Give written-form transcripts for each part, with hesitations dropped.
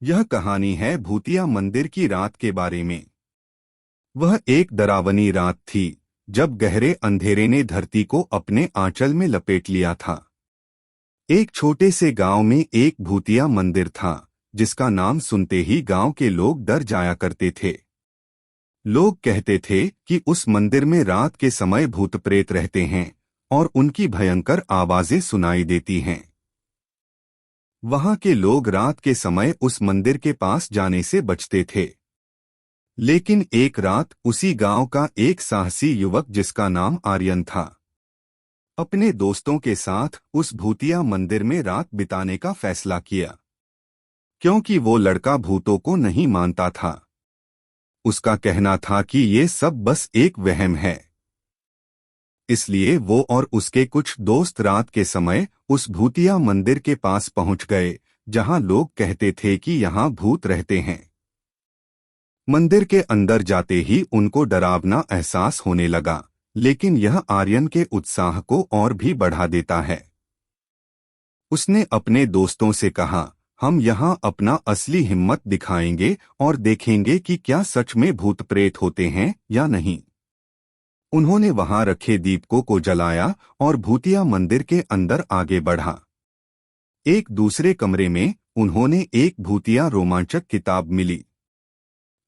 यह कहानी है भूतिया मंदिर की रात के बारे में। वह एक डरावनी रात थी जब गहरे अंधेरे ने धरती को अपने आंचल में लपेट लिया था। एक छोटे से गांव में एक भूतिया मंदिर था जिसका नाम सुनते ही गांव के लोग डर जाया करते थे। लोग कहते थे कि उस मंदिर में रात के समय भूत प्रेत रहते हैं और उनकी भयंकर आवाजें सुनाई देती हैं। वहां के लोग रात के समय उस मंदिर के पास जाने से बचते थे। लेकिन एक रात उसी गांव का एक साहसी युवक जिसका नाम आर्यन था, अपने दोस्तों के साथ उस भूतिया मंदिर में रात बिताने का फैसला किया। क्योंकि वो लड़का भूतों को नहीं मानता था। उसका कहना था कि ये सब बस एक वहम है। इसलिए वो और उसके कुछ दोस्त रात के समय उस भूतिया मंदिर के पास पहुंच गए जहां लोग कहते थे कि यहां भूत रहते हैं। मंदिर के अंदर जाते ही उनको डरावना एहसास होने लगा, लेकिन यह आर्यन के उत्साह को और भी बढ़ा देता है। उसने अपने दोस्तों से कहा, हम यहां अपना असली हिम्मत दिखाएंगे और देखेंगे कि क्या सच में भूत प्रेत होते हैं या नहीं। उन्होंने वहां रखे दीपकों को जलाया और भूतिया मंदिर के अंदर आगे बढ़ा। एक दूसरे कमरे में उन्होंने एक भूतिया रोमांचक किताब मिली।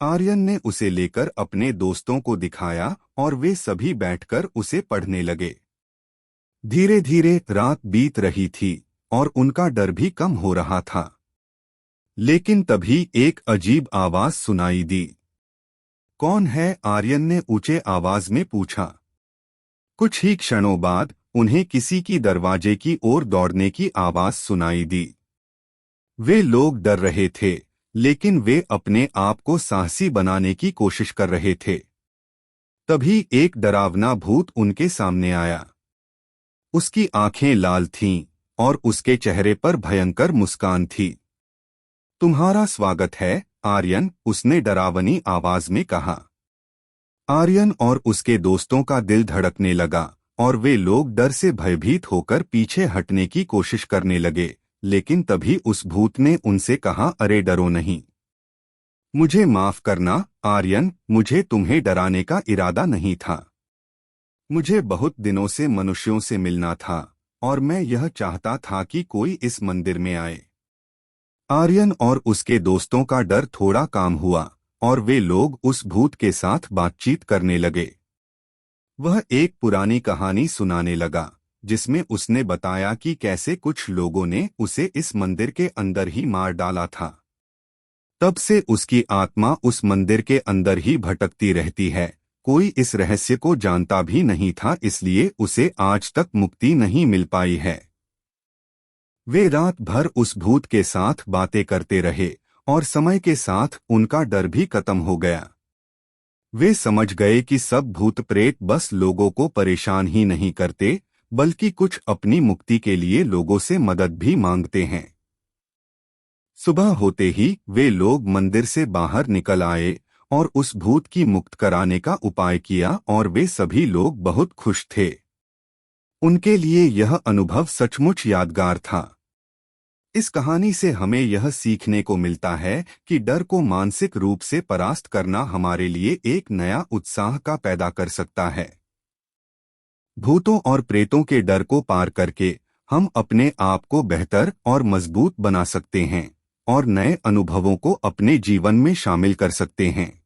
आर्यन ने उसे लेकर अपने दोस्तों को दिखाया और वे सभी बैठकर उसे पढ़ने लगे। धीरे धीरे रात बीत रही थी और उनका डर भी कम हो रहा था। लेकिन तभी एक अजीब आवाज सुनाई दी। कौन है? आर्यन ने ऊंचे आवाज में पूछा। कुछ ही क्षणों बाद उन्हें किसी की दरवाजे की ओर दौड़ने की आवाज सुनाई दी। वे लोग डर रहे थे, लेकिन वे अपने आप को साहसी बनाने की कोशिश कर रहे थे। तभी एक डरावना भूत उनके सामने आया। उसकी आंखें लाल थीं और उसके चेहरे पर भयंकर मुस्कान थी। तुम्हारा स्वागत है आर्यन, उसने डरावनी आवाज में कहा। आर्यन और उसके दोस्तों का दिल धड़कने लगा और वे लोग डर से भयभीत होकर पीछे हटने की कोशिश करने लगे। लेकिन तभी उस भूत ने उनसे कहा, अरे डरो नहीं। मुझे माफ करना आर्यन, मुझे तुम्हें डराने का इरादा नहीं था। मुझे बहुत दिनों से मनुष्यों से मिलना था और मैं यह चाहता था कि कोई इस मंदिर में आए। आर्यन और उसके दोस्तों का डर थोड़ा कम हुआ और वे लोग उस भूत के साथ बातचीत करने लगे। वह एक पुरानी कहानी सुनाने लगा जिसमें उसने बताया कि कैसे कुछ लोगों ने उसे इस मंदिर के अंदर ही मार डाला था। तब से उसकी आत्मा उस मंदिर के अंदर ही भटकती रहती है। कोई इस रहस्य को जानता भी नहीं था, इसलिए उसे आज तक मुक्ति नहीं मिल पाई है। वे रात भर उस भूत के साथ बातें करते रहे और समय के साथ उनका डर भी खत्म हो गया। वे समझ गए कि सब भूत प्रेत बस लोगों को परेशान ही नहीं करते, बल्कि कुछ अपनी मुक्ति के लिए लोगों से मदद भी मांगते हैं। सुबह होते ही वे लोग मंदिर से बाहर निकल आए और उस भूत की मुक्त कराने का उपाय किया और वे सभी लोग बहुत खुश थे। उनके लिए यह अनुभव सचमुच यादगार था। इस कहानी से हमें यह सीखने को मिलता है कि डर को मानसिक रूप से परास्त करना हमारे लिए एक नया उत्साह का पैदा कर सकता है। भूतों और प्रेतों के डर को पार करके हम अपने आप को बेहतर और मजबूत बना सकते हैं और नए अनुभवों को अपने जीवन में शामिल कर सकते हैं।